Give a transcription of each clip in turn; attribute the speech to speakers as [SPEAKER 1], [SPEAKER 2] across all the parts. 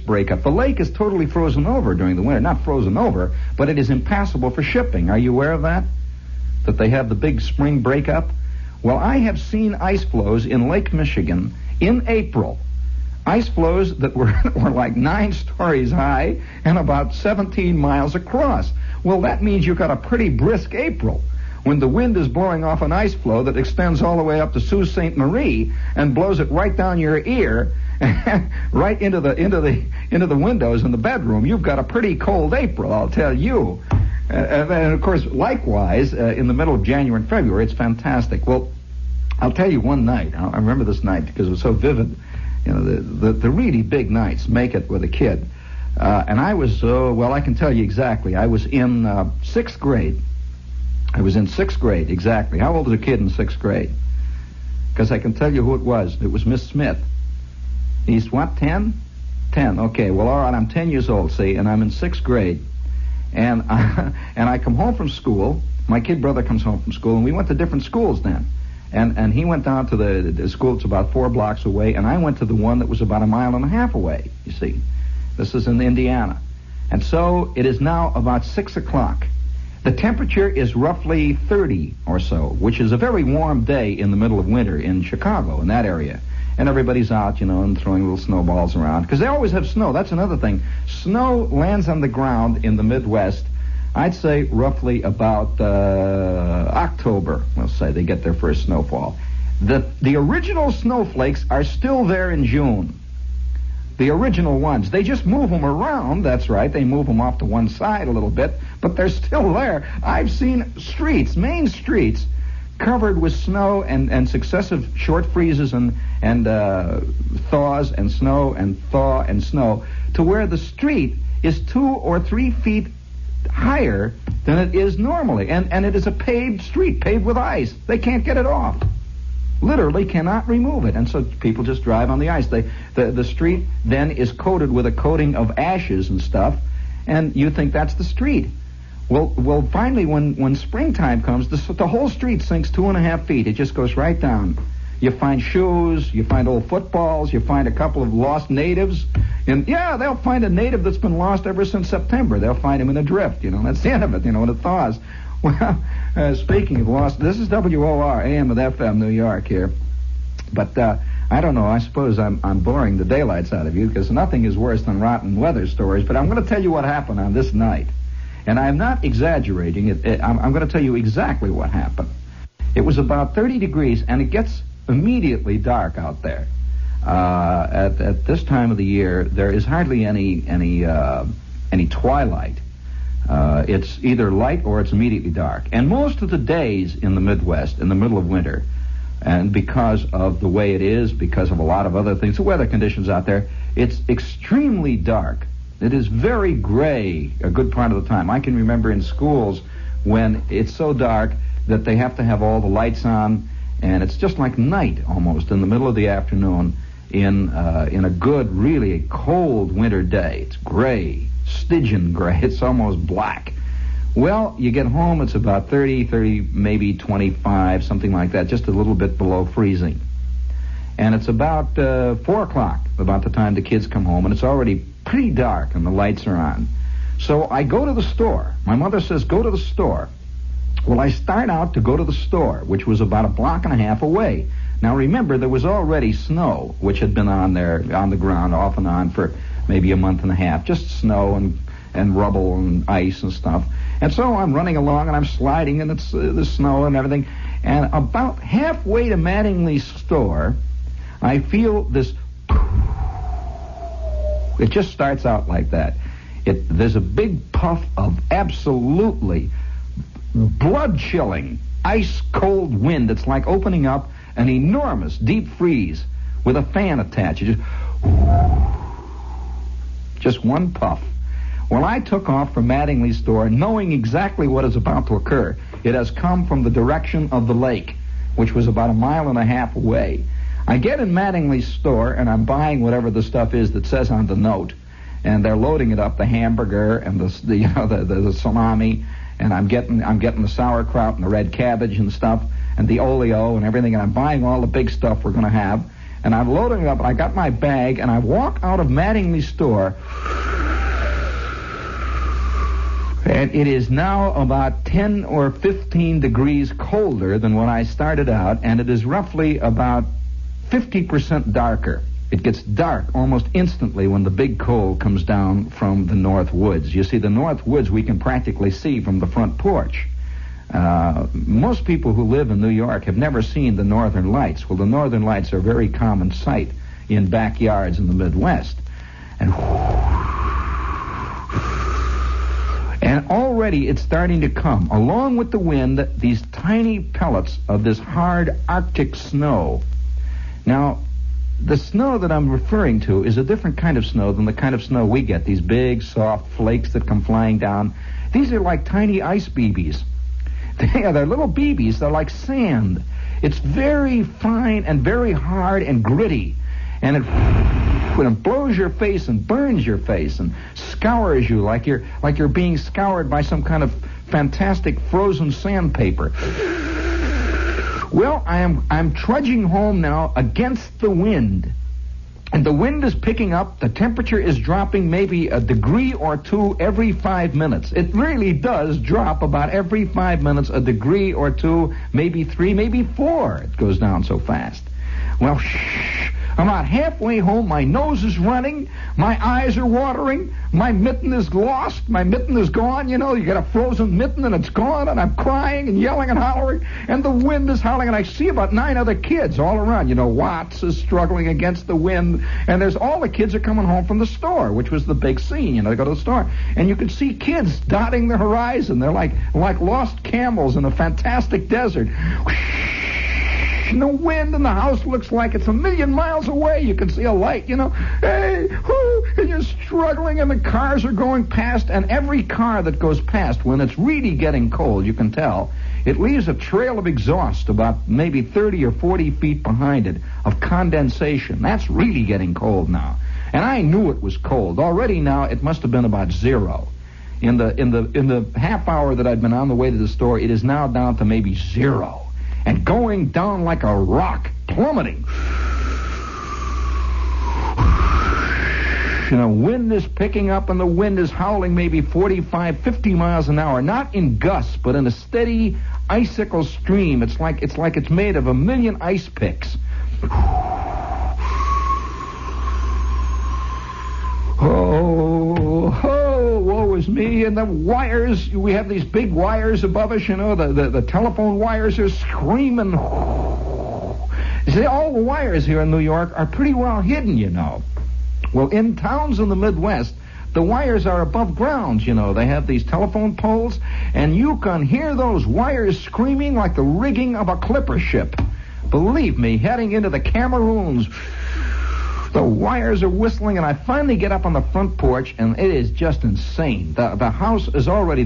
[SPEAKER 1] breakup. The lake is totally frozen over during the winter. Not frozen over, but it is impassable for shipping. Are you aware of that? That they have the big spring breakup? Well, I have seen ice flows in Lake Michigan in April. Ice flows that were like 9 stories high and about 17 miles across. Well, that means you've got a pretty brisk April when the wind is blowing off an ice flow that extends all the way up to Sault Ste. Marie and blows it right down your ear, right into the windows in the bedroom. You've got a pretty cold April, I'll tell you. And of course, likewise, in the middle of January and February, it's fantastic. Well, I'll tell you one night. I remember this night because it was so vivid. You know, the really big nights make it with a kid. And I was, well, I can tell you exactly. I was in 6th grade. I was in 6th grade, exactly. How old was a kid in 6th grade? Because I can tell you who it was. It was Miss Smith. He's what, 10? 10, okay. Well, all right, I'm 10 years old, see, and I'm in 6th grade. And I come home from school. My kid brother comes home from school, and we went to different schools then. And he went down to the school that's about 4 blocks away, and I went to the one that was about 1.5 miles away, you see. This is in Indiana. And so it is now about 6 o'clock. The temperature is roughly 30 or so, which is a very warm day in the middle of winter in Chicago, in that area. And everybody's out, you know, and throwing little snowballs around. Because they always have snow. That's another thing. Snow lands on the ground in the Midwest, I'd say roughly about October. Let's say they get their first snowfall. The original snowflakes are still there in June. The original ones. They just move them around, that's right. They move them off to one side a little bit, but they're still there. I've seen streets, main streets, covered with snow and successive short freezes and thaws and snow and thaw and snow, to where the street is 2 or 3 feet higher than it is normally. And it is a paved street, paved with ice. They can't get it off. Literally cannot remove it, and so people just drive on the ice. The street then is coated with a coating of ashes and stuff, and you think that's the street. Well, finally, when springtime comes, the whole street sinks 2.5 feet. It just goes right down. You find shoes, you find old footballs, you find a couple of lost natives, and yeah, they'll find a native that's been lost ever since September. They'll find him in a drift. You know, that's the end of it. You know, when it thaws. Well, speaking of lost, this is WOR, AM with FM, New York here. But I don't know, I suppose I'm boring the daylights out of you, because nothing is worse than rotten weather stories. But I'm going to tell you what happened on this night. And I'm not exaggerating. I'm going to tell you exactly what happened. It was about 30 degrees, and it gets immediately dark out there. At this time of the year, there is hardly any twilight. It's either light or it's immediately dark. And most of the days in the Midwest, in the middle of winter, and because of the way it is, because of a lot of other things, the weather conditions out there, it's extremely dark. It is very gray a good part of the time. I can remember in schools when it's so dark that they have to have all the lights on, and it's just like night almost in the middle of the afternoon in a good, really cold winter day. It's gray. Stygian gray. It's almost black. Well, you get home, it's about 30, maybe 25, something like that, just a little bit below freezing. And it's about 4 o'clock, about the time the kids come home, and it's already pretty dark and the lights are on. So I go to the store. My mother says, go to the store. Well, I start out to go to the store, which was about 1.5 blocks away. Now remember, there was already snow, which had been on the ground off and on for maybe 1.5 months, just snow and rubble and ice and stuff. And so I'm running along and I'm sliding and it's the snow and everything. And about halfway to Mattingly's store, I feel this. It just starts out like that. There's a big puff of absolutely blood-chilling, ice-cold wind. It's like opening up an enormous deep freeze with a fan attached. It just one puff. Well, I took off from Mattingly's store knowing exactly what is about to occur. It has come from the direction of the lake, which was about 1.5 miles away. I get in Mattingly's store, and I'm buying whatever the stuff is that says on the note, and they're loading it up, the hamburger and the salami, and I'm getting the sauerkraut and the red cabbage and stuff, and the oleo and everything, and I'm buying all the big stuff we're going to have. And I'm loading it up, and I got my bag, and I walk out of Mattingly's store, and it is now about 10 or 15 degrees colder than when I started out, and it is roughly about 50% darker. It gets dark almost instantly when the big cold comes down from the north woods. You see, the north woods we can practically see from the front porch. Most people who live in New York have never seen the northern lights. Well, the northern lights are a very common sight in backyards in the Midwest. And already it's starting to come. Along with the wind, these tiny pellets of this hard Arctic snow. Now, the snow that I'm referring to is a different kind of snow than the kind of snow we get, these big, soft flakes that come flying down. These are like tiny ice BBs. They're little BBs. They're like sand. It's very fine and very hard and gritty. And it blows your face and burns your face and scours you like you're being scoured by some kind of fantastic frozen sandpaper. Well, I'm trudging home now against the wind. And the wind is picking up. The temperature is dropping maybe a degree or two every 5 minutes. It really does drop about every 5 minutes, a degree or two, maybe 3, maybe 4. It goes down so fast. Well, I'm about halfway home. My nose is running. My eyes are watering. My mitten is lost. My mitten is gone. You know, you get a frozen mitten and it's gone, and I'm crying and yelling and hollering, and the wind is howling, and I see about 9 other kids all around. You know, Watts is struggling against the wind, and there's all the kids are coming home from the store, which was the big scene. You know, they go to the store, and you can see kids dotting the horizon. They're like lost camels in a fantastic desert. And the wind in the house looks like it's a million miles away. You can see a light, you know. Hey, whoo, and you're struggling, and the cars are going past, and every car that goes past, when it's really getting cold, you can tell, it leaves a trail of exhaust about maybe 30 or 40 feet behind it of condensation. That's really getting cold now. And I knew it was cold. Already now it must have been about 0. In the half hour that I'd been on the way to the store, it is now down to maybe 0. And going down like a rock, plummeting. You know, wind is picking up, and the wind is howling maybe 45, 50 miles an hour. Not in gusts, but in a steady icicle stream. It's like it's made of a million ice picks. Oh, woe is me. And the wires, we have these big wires above us, you know, the telephone wires are screaming. You see, all the wires here in New York are pretty well hidden, you know. Well, in towns in the Midwest, the wires are above ground, you know. They have these telephone poles, and you can hear those wires screaming like the rigging of a clipper ship. Believe me, heading into the Cameroons, the wires are whistling, and I finally get up on the front porch, and it is just insane. The house is already,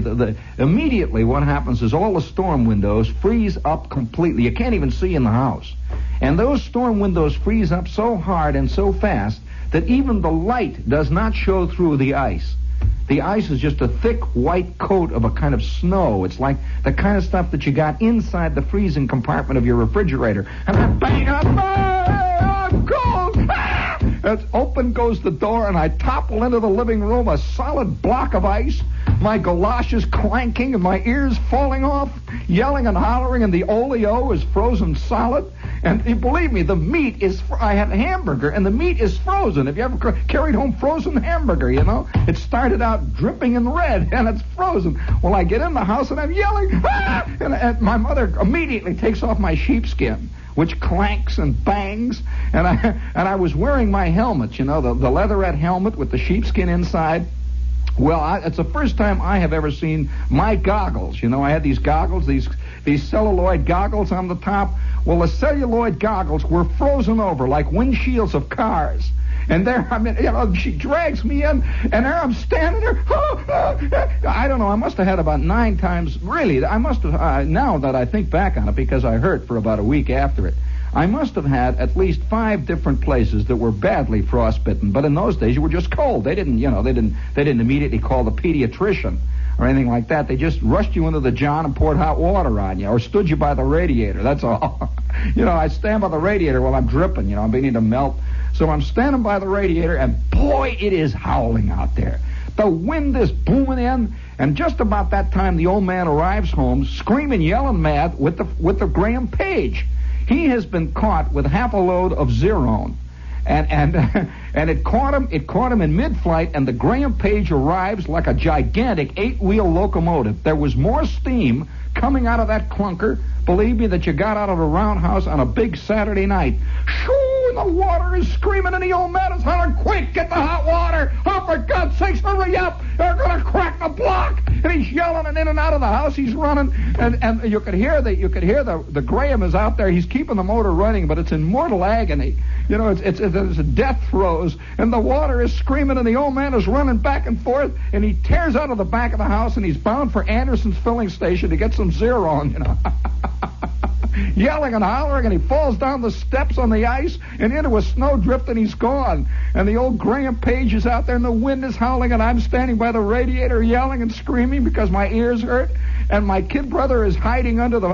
[SPEAKER 1] immediately what happens is all the storm windows freeze up completely. You can't even see in the house. And those storm windows freeze up so hard and so fast that even the light does not show through the ice. The ice is just a thick white coat of a kind of snow. It's like the kind of stuff that you got inside the freezing compartment of your refrigerator. And I bang up, I'm cold! Open goes the door, and I topple into the living room, a solid block of ice, my galoshes clanking and my ears falling off, yelling and hollering, and the oleo is frozen solid. And believe me, the meat is, I had a hamburger, and the meat is frozen. Have you ever carried home frozen hamburger, you know? It started out dripping in red, and it's frozen. Well, I get in the house, and I'm yelling, ah! And my mother immediately takes off my sheepskin, which clanks and bangs, and I was wearing my helmet, you know, the leatherette helmet with the sheepskin inside. Well, it's the first time I have ever seen my goggles. You know, I had these goggles, these celluloid goggles on the top. Well, the celluloid goggles were frozen over like windshields of cars. And there, I mean, you know, she drags me in, and there I'm standing there. I don't know, I must have had about 9 times, really, I must have, now that I think back on it, because I hurt for about a week after it, I must have had at least 5 different places that were badly frostbitten. But in those days, you were just cold. They didn't immediately call the pediatrician. or anything like that. They just rushed you into the john and poured hot water on you, or stood you by the radiator. That's all. I stand by the radiator while I'm dripping. I'm beginning to melt. So I'm standing by the radiator, and boy, it is howling out there. The wind is booming in, and just about that time, the old man arrives home, screaming, yelling mad with the Graham Page. He has been caught with half a load of Zerone. And it caught him in mid-flight, and the Graham Page arrives like a gigantic 8-wheel locomotive. There was more steam coming out of that clunker, believe me, that you got out of a roundhouse on a big Saturday night. Shoo! And the water is screaming, and the old man is hollering, quick, get the hot water! Oh, for God's sakes, hurry up! They're going to crack the block! And he's yelling, and in and out of the house he's running, and you could hear the Graham is out there. He's keeping the motor running, but it's in mortal agony. It's a death throes, and the water is screaming, and the old man is running back and forth, and he tears out of the back of the house, and he's bound for Anderson's filling station to get some Zerone, yelling and hollering, and he falls down the steps on the ice and into a snowdrift, and he's gone. And the old Graham Page is out there, and the wind is howling, and I'm standing by the radiator yelling and screaming because my ears hurt. And my kid brother is hiding under the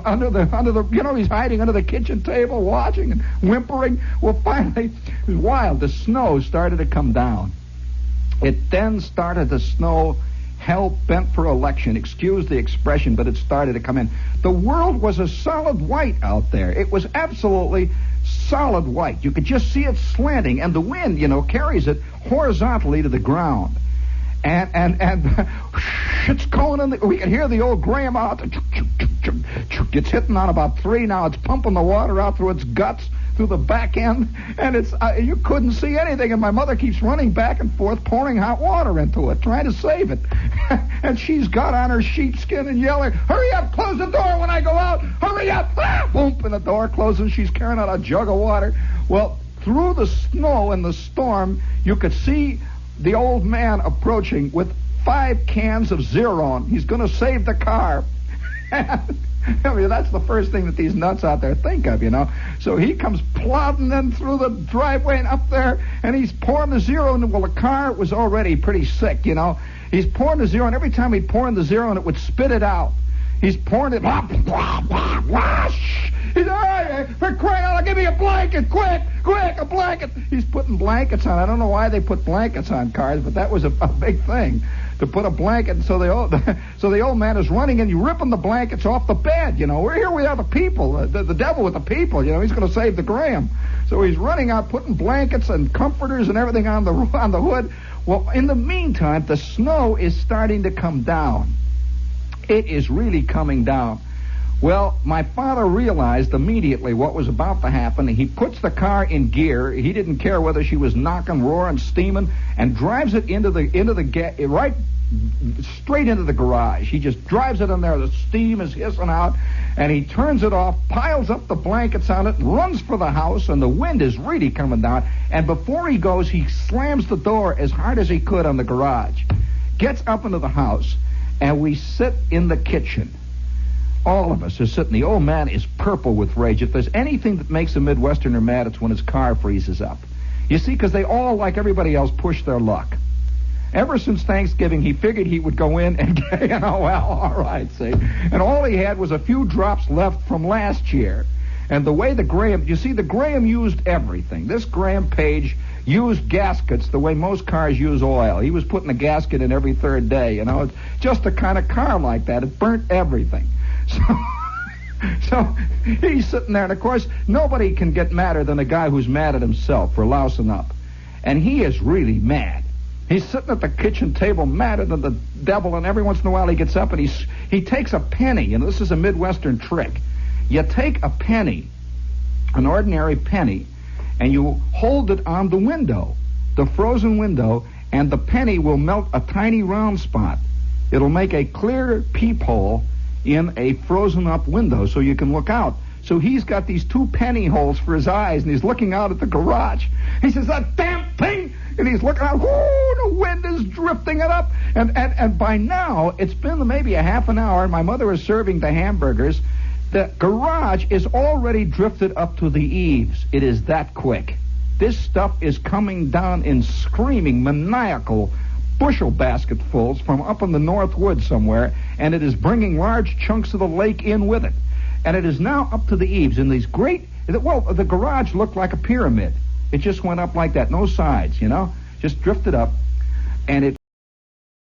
[SPEAKER 1] he's hiding under the kitchen table watching and whimpering. Well, finally, it was wild. The snow started to come down. It then started to snow hell-bent for election. Excuse the expression, but it started to come in. The world was a solid white out there. It was absolutely solid white. You could just see it slanting, and the wind, carries it horizontally to the ground. And it's going in. We can hear the old Graham out. It's hitting on about 3 now. It's pumping the water out through its guts, through the back end, and it's you couldn't see anything. And my mother keeps running back and forth, pouring hot water into it, trying to save it. And she's got on her sheepskin and yelling, "Hurry up! Close the door when I go out! Hurry up!" Ah! Boom! And the door closes. She's carrying out a jug of water. Well, through the snow and the storm, you could see the old man approaching with 5 cans of Zerone. He's going to save the car. That's the first thing that these nuts out there think of, So he comes plodding in through the driveway and up there, and he's pouring the Zerone. Well, the car was already pretty sick, He's pouring the Zerone. Every time he'd pour in the Zerone, it would spit it out. He's pouring it. He's, "Hey, for crying out loud, give me a blanket, quick, a blanket." He's putting blankets on. I don't know why they put blankets on cars, but that was a big thing, to put a blanket. So the old man is running and ripping the blankets off the bed. We're here. We are the people, the devil with the people. He's going to save the Graham. So he's running out, putting blankets and comforters and everything on the hood. Well, in the meantime, the snow is starting to come down. It is really coming down. Well, my father realized immediately what was about to happen. He puts the car in gear. He didn't care whether she was knocking, roaring, steaming, and drives it right straight into the garage. He just drives it in there. The steam is hissing out, and he turns it off, piles up the blankets on it, runs for the house, and the wind is really coming down. And before he goes, he slams the door as hard as he could on the garage, gets up into the house, and we sit in the kitchen. All of us are sitting. The old man is purple with rage. If there's anything that makes a Midwesterner mad, it's when his car freezes up. You see, because they all, like everybody else, push their luck. Ever since Thanksgiving, he figured he would go in and, all right, see. And all he had was a few drops left from last year. And the way the Graham used everything. This Graham Page used gaskets the way most cars use oil. He was putting a gasket in every third day, It's just a kind of car like that. It burnt everything. So he's sitting there, and of course, nobody can get madder than a guy who's mad at himself for lousing up. And he is really mad. He's sitting at the kitchen table madder than the devil, and every once in a while he gets up and he takes a penny, and this is a Midwestern trick. You take a penny, an ordinary penny, and you hold it on the window, the frozen window, and the penny will melt a tiny round spot. It'll make a clear peephole in a frozen-up window so you can look out. So he's got these 2 penny holes for his eyes, and he's looking out at the garage. He says, "That damn thing!" And he's looking out. Whoo, the wind is drifting it up. And by now, it's been maybe a half an hour, and my mother is serving the hamburgers. The garage is already drifted up to the eaves. It is that quick. This stuff is coming down in screaming, maniacal, bushel basketfuls from up in the North Woods somewhere, and it is bringing large chunks of the lake in with it. And it is now up to the eaves in these great, well, the garage looked like a pyramid. It just went up like that, no sides, just drifted up, and it